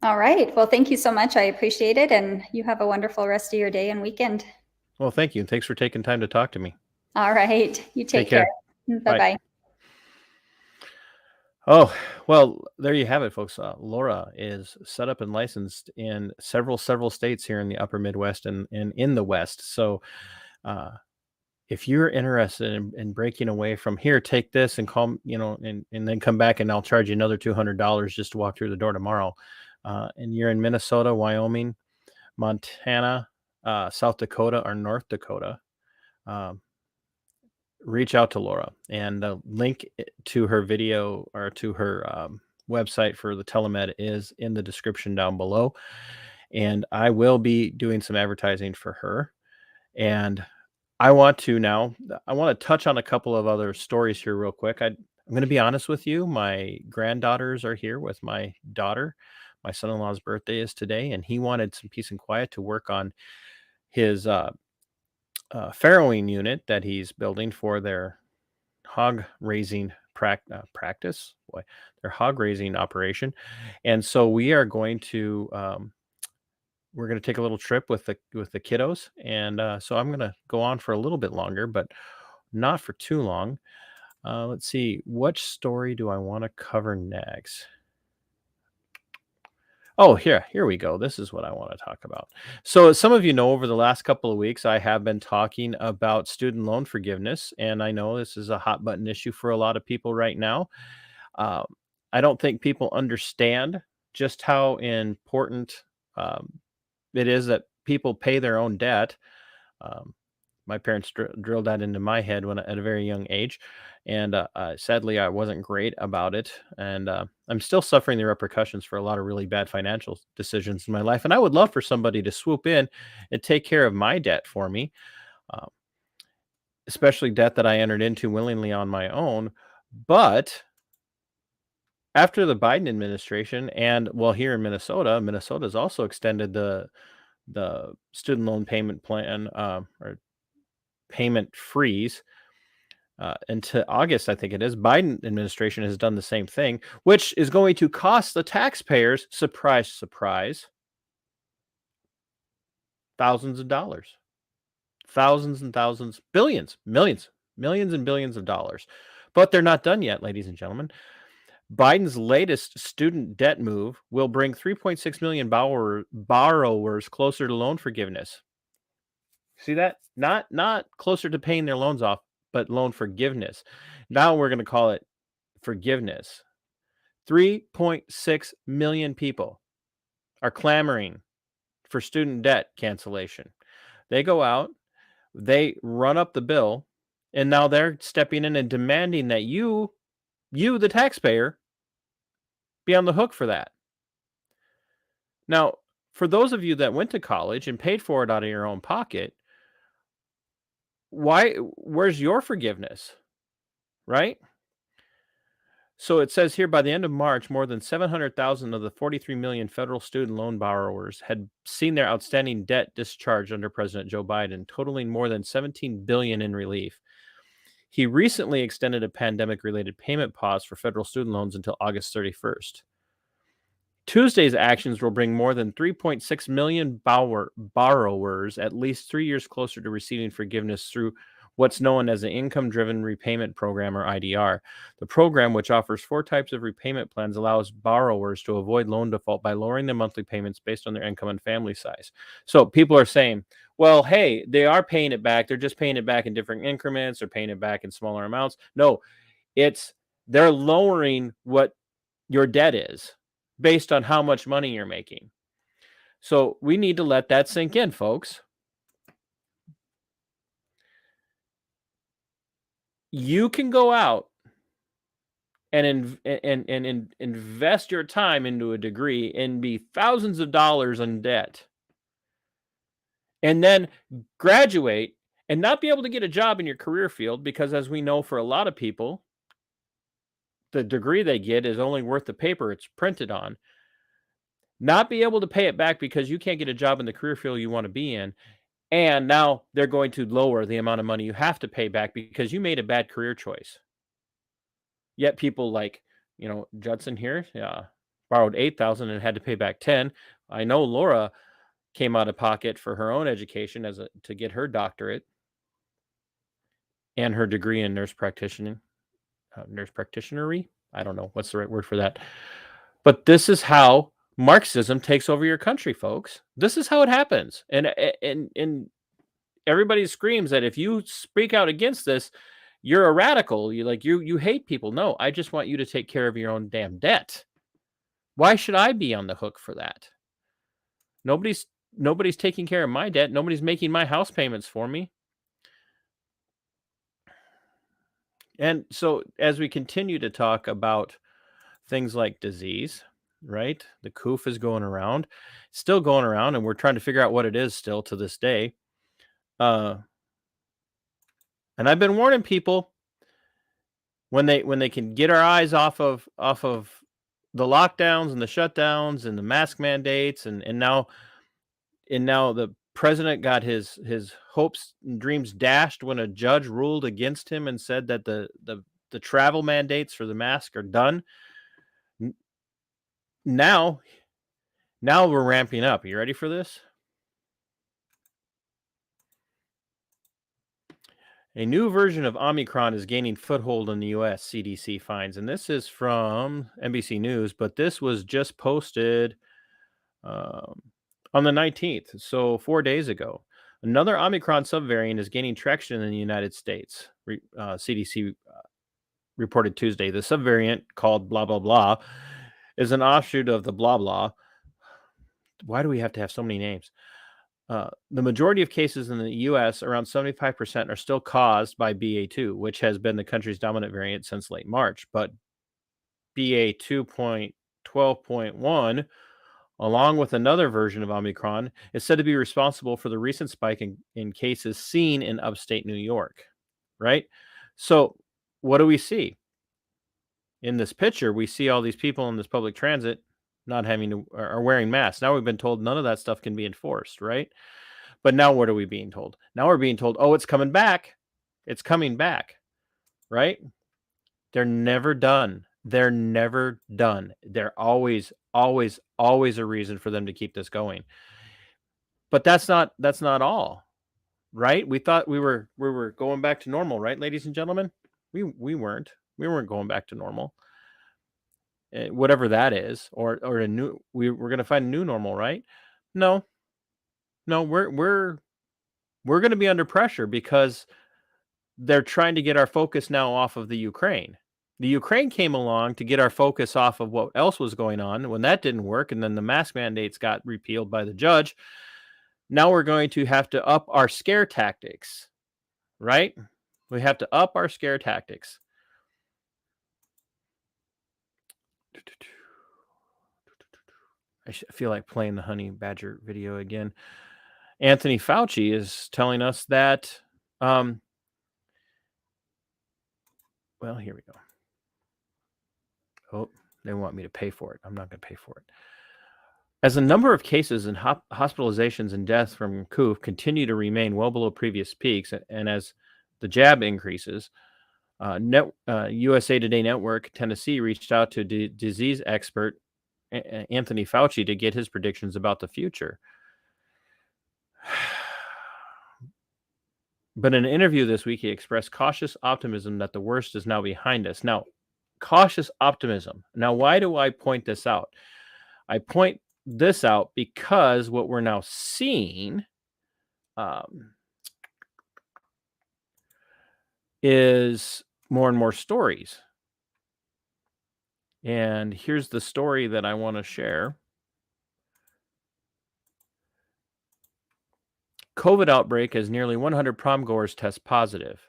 All right. Well, thank you so much. I appreciate it. And you have a wonderful rest of your day and weekend. Well, thank you, and thanks for taking time to talk to me. All right. You take care. care. Bye. Bye-bye. Oh, well, there you have it, folks. Laura is set up and licensed in several states here in the upper Midwest and in the West. So if you're interested in breaking away from here, take this and call, and then come back, and I'll charge you another $200 just to walk through the door tomorrow. And you're in Minnesota, Wyoming, Montana, South Dakota, or North Dakota. Reach out to Laura, and the link to her video or to her website for the telemed is in the description down below. And I will be doing some advertising for her. And I want to touch on a couple of other stories here real quick. I'm going to be honest with you. My granddaughters are here with my daughter. My son-in-law's birthday is today, and he wanted some peace and quiet to work on his farrowing unit that he's building for their hog raising practice, their hog raising operation. And so we are going to we're going to take a little trip with the kiddos, and so I'm going to go on for a little bit longer, but not for too long. Let's see, which story do I want to cover next? Oh, here we go. This is what I want to talk about. So as some of you know, over the last couple of weeks, I have been talking about student loan forgiveness, and I know this is a hot button issue for a lot of people right now. I don't think people understand just how important it is that people pay their own debt. My parents drilled that into my head at a very young age, and sadly, I wasn't great about it, and I'm still suffering the repercussions for a lot of really bad financial decisions in my life. And I would love for somebody to swoop in and take care of my debt for me, uh, especially debt that I entered into willingly on my own. But after the Biden administration, and well, here in Minnesota's also extended the student loan payment plan or payment freeze into August, I think it is. Biden administration has done the same thing, which is going to cost the taxpayers, surprise, surprise, thousands of dollars, thousands and thousands, billions, millions and billions of dollars. But they're not done yet, ladies and gentlemen. Biden's latest student debt move will bring 3.6 million borrowers closer to loan forgiveness. See that? Not closer to paying their loans off, but loan forgiveness. Now we're going to call it forgiveness. 3.6 million people are clamoring for student debt cancellation. They go out, they run up the bill, and now they're stepping in and demanding that you, the taxpayer, be on the hook for that. Now, for those of you that went to college and paid for it out of your own pocket, where's your forgiveness, right? So it says here, by the end of March, more than 700,000 of the 43 million federal student loan borrowers had seen their outstanding debt discharged under President Joe Biden, totaling more than $17 billion in relief. He recently extended a pandemic-related payment pause for federal student loans until August 31st. Tuesday's actions will bring more than 3.6 million borrowers at least 3 years closer to receiving forgiveness through what's known as the Income-Driven Repayment Program, or IDR. The program, which offers 4 types of repayment plans, allows borrowers to avoid loan default by lowering their monthly payments based on their income and family size. So people are saying, well, hey, they are paying it back. They're just paying it back in different increments or paying it back in smaller amounts. No, they're lowering what your debt is based on how much money you're making. So we need to let that sink in, folks. You can go out and invest your time into a degree and be thousands of dollars in debt, and then graduate and not be able to get a job in your career field, because as we know, for a lot of people, the degree they get is only worth the paper it's printed on. not be able to pay it back because you can't get a job in the career field you want to be in. And now they're going to lower the amount of money you have to pay back because you made a bad career choice. Yet people like, Judson here, borrowed 8,000 and had to pay back 10. I know Laura came out of pocket for her own education to get her doctorate and her degree in nurse practitionery. I don't know what's the right word for that. But this is how Marxism takes over your country, folks. This is how it happens. And everybody screams that if you speak out against this, you're a radical. You hate people. No, I just want you to take care of your own damn debt. Why should I be on the hook for that? Nobody's taking care of my debt. Nobody's making my house payments for me. And so as we continue to talk about things like disease, right? The coof is going around, still going around, and we're trying to figure out what it is still to this day. And I've been warning people when they can get our eyes off of the lockdowns and the shutdowns and the mask mandates, and now the president got his hopes and dreams dashed when a judge ruled against him and said that the travel mandates for the mask are done. Now we're ramping up. Are you ready for this? A new version of Omicron is gaining foothold in the U.S., CDC finds. And this is from NBC News, but this was just posted on the 19th, so 4 days ago. Another Omicron subvariant is gaining traction in the United States. CDC reported Tuesday. The subvariant, called blah, blah, blah, is an offshoot of the blah, blah. Why do we have to have so many names? The majority of cases in the U.S., around 75%, are still caused by BA2, which has been the country's dominant variant since late March. But BA2.12.1, along with another version of Omicron, is said to be responsible for the recent spike in cases seen in upstate New York, right? So what do we see? In this picture, we see all these people in this public transit not having to, or wearing masks. Now we've been told none of that stuff can be enforced, right? But now what are we being told? Now we're being told, oh, it's coming back. It's coming back, right? They're never done. They're never done. They're always a reason for them to keep this going. But that's not all, right? We thought we were going back to normal, right, ladies and gentlemen? We weren't. We weren't going back to normal. Whatever that is, or a new, we're going to find a new normal, right? No, we're going to be under pressure because they're trying to get our focus now off of the Ukraine. The Ukraine came along to get our focus off of what else was going on. When that didn't work, and then the mask mandates got repealed by the judge, now we're going to have to up our scare tactics, right? We have to up our scare tactics. I feel like playing the honey badger video again. Anthony Fauci is telling us that, well, here we go. Oh, they want me to pay for it. I'm not going to pay for it. As the number of cases and hospitalizations and deaths from COOF continue to remain well below previous peaks, and as the jab increases, USA Today Network Tennessee reached out to disease expert Anthony Fauci to get his predictions about the future. But in an interview this week, he expressed cautious optimism that the worst is now behind us. Now, cautious optimism. Now, why do I point this out? I point this out because what we're now seeing is more and more stories. And here's the story that I want to share. COVID outbreak as nearly 100 prom goers test positive.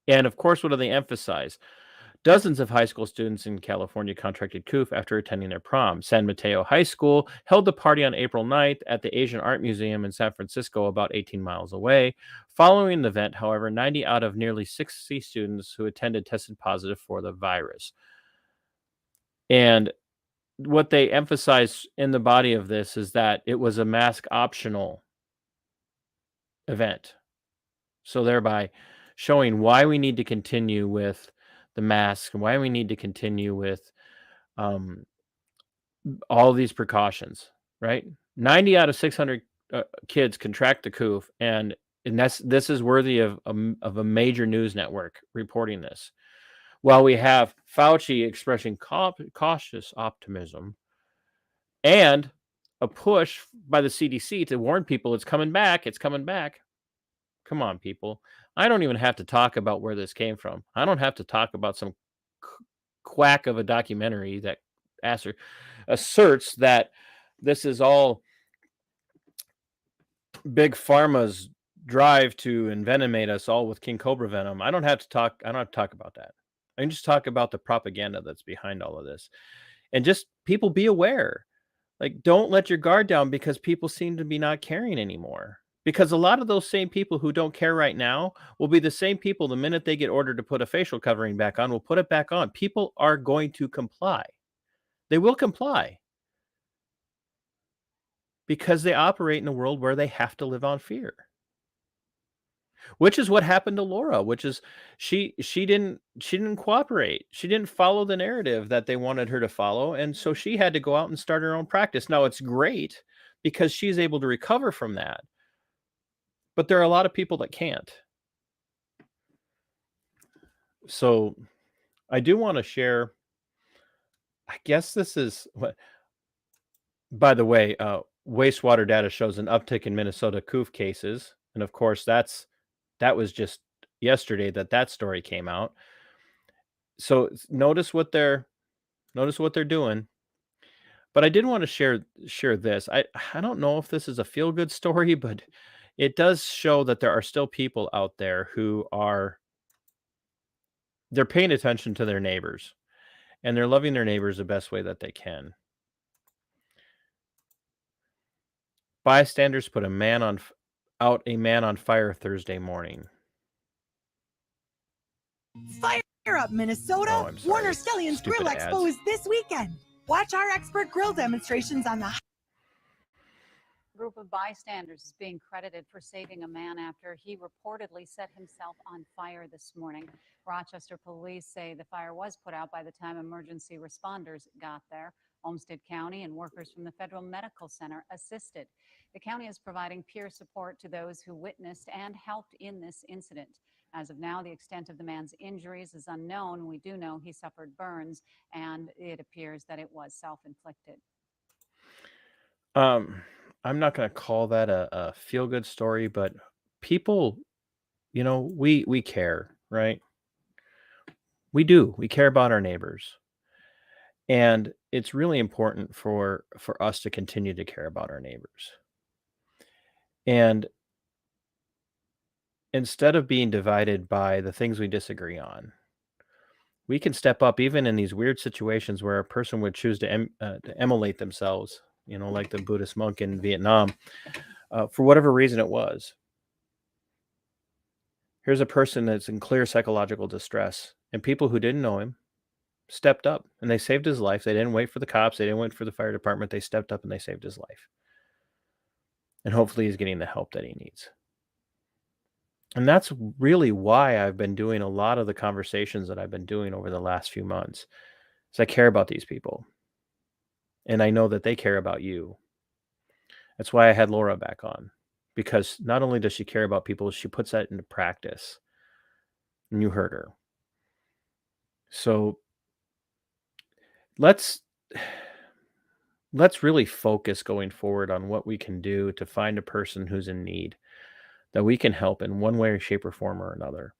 And of course, what do they emphasize? Dozens of high school students in California contracted COOF after attending their prom. San Mateo High School held the party on April 9th at the Asian Art Museum in San Francisco, about 18 miles away. Following the event, however, 90 out of nearly 60 students who attended tested positive for the virus. And what they emphasize in the body of this is that it was a mask optional event. So thereby showing why we need to continue with the mask and why we need to continue with um, all these precautions, right? 90 out of 600 kids contract the coof, and this is worthy of a major news network reporting this. While we have Fauci expressing cautious optimism and a push by the CDC to warn people it's coming back, it's coming back. Come on, people. I don't even have to talk about where this came from. I don't have to talk about some quack of a documentary that asserts that this is all Big Pharma's drive to envenomate us all with King Cobra venom. I don't have to talk about that. I can just talk about the propaganda that's behind all of this. And just people be aware. Like, don't let your guard down because people seem to be not caring anymore. Because a lot of those same people who don't care right now will be the same people the minute they get ordered to put a facial covering back on, will put it back on. People are going to comply. They will comply. Because they operate in a world where they have to live on fear. Which is what happened to Laura, which is she didn't cooperate. She didn't follow the narrative that they wanted her to follow, and so she had to go out and start her own practice. Now it's great because she's able to recover from that. But there are a lot of people that can't. So I do want to share, I guess this is what, by the way, wastewater data shows an uptick in Minnesota coof cases. And of course, that was just yesterday that story came out. So notice what they're doing. But I did want to share this. I don't know if this is a feel-good story, but it does show that there are still people out there who they're paying attention to their neighbors, and they're loving their neighbors the best way that they can. Bystanders put a man on fire Thursday morning. Fire up, Minnesota! Oh, I'm sorry. Warner Stellian's Stupid Grill ads. Expo is this weekend. Watch our expert grill demonstrations on the Group of bystanders is being credited for saving a man after he reportedly set himself on fire this morning. Rochester police say the fire was put out by the time emergency responders got there. Olmsted County and workers from the Federal Medical Center assisted. The county is providing peer support to those who witnessed and helped in this incident. As of now, the extent of the man's injuries is unknown. We do know he suffered burns, and it appears that it was self-inflicted. I'm not going to call that a feel-good story, but people, we care, right? We do. We care about our neighbors. And it's really important for us to continue to care about our neighbors. And instead of being divided by the things we disagree on, we can step up even in these weird situations where a person would choose to immolate themselves, like the Buddhist monk in Vietnam, for whatever reason it was. Here's a person that's in clear psychological distress, and people who didn't know him stepped up and they saved his life. They didn't wait for the cops. They didn't wait for the fire department. They stepped up and they saved his life. And hopefully he's getting the help that he needs. And that's really why I've been doing a lot of the conversations that I've been doing over the last few months. Is I care about these people. And I know that they care about you. That's why I had Laura back on. Because not only does she care about people, she puts that into practice. And you heard her. So let's really focus going forward on what we can do to find a person who's in need that we can help in one way, shape, or form or another,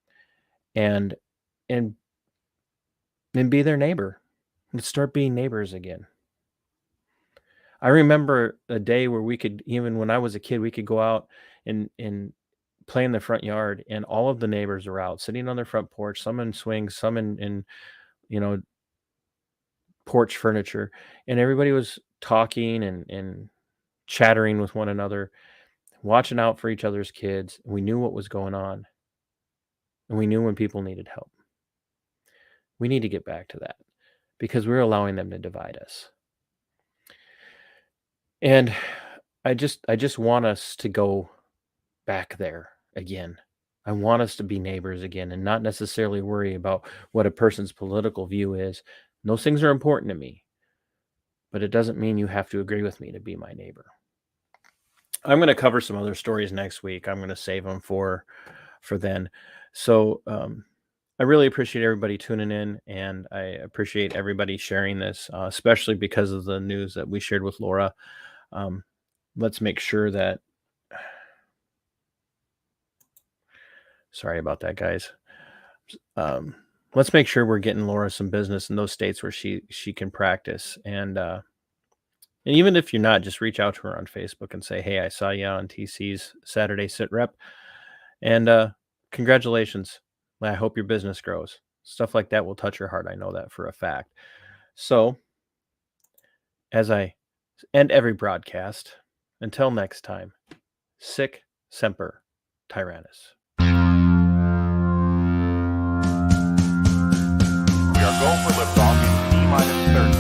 and be their neighbor and start being neighbors again. I remember a day where we could, even when I was a kid, we could go out and play in the front yard, and all of the neighbors are out sitting on their front porch, some in swings, some in porch furniture, and everybody was talking and chattering with one another, watching out for each other's kids. We knew what was going on, and we knew when people needed help. We need to get back to that because we're allowing them to divide us. And I just want us to go back there again. I want us to be neighbors again and not necessarily worry about what a person's political view is. Those things are important to me, but it doesn't mean you have to agree with me to be my neighbor. I'm going to cover some other stories next week. I'm going to save them for then. So I really appreciate everybody tuning in, and I appreciate everybody sharing this, especially because of the news that we shared with Laura. Let's make sure that, sorry about that, guys. Let's make sure we're getting Laura some business in those states where she can practice. And even if you're not, just reach out to her on Facebook and say, hey, I saw you on TC's Saturday SitRep. And congratulations. I hope your business grows. Stuff like that will touch your heart. I know that for a fact. So as I end every broadcast, until next time, sic semper tyrannis. We are going for liftoff in T-minus 30.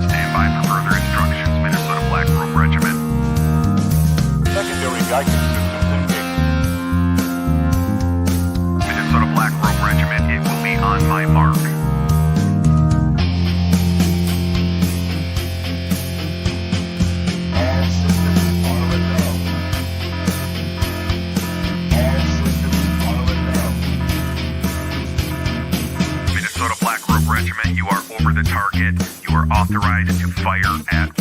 Stand by for further instructions, Minnesota Black Robe Regiment. Secondary guidance systems engaged. Minnesota Black Robe Regiment, it will be on my mark. All systems are a go. All systems are a go. Minnesota Black Robe Regiment, you are over the target. You are authorized to fire at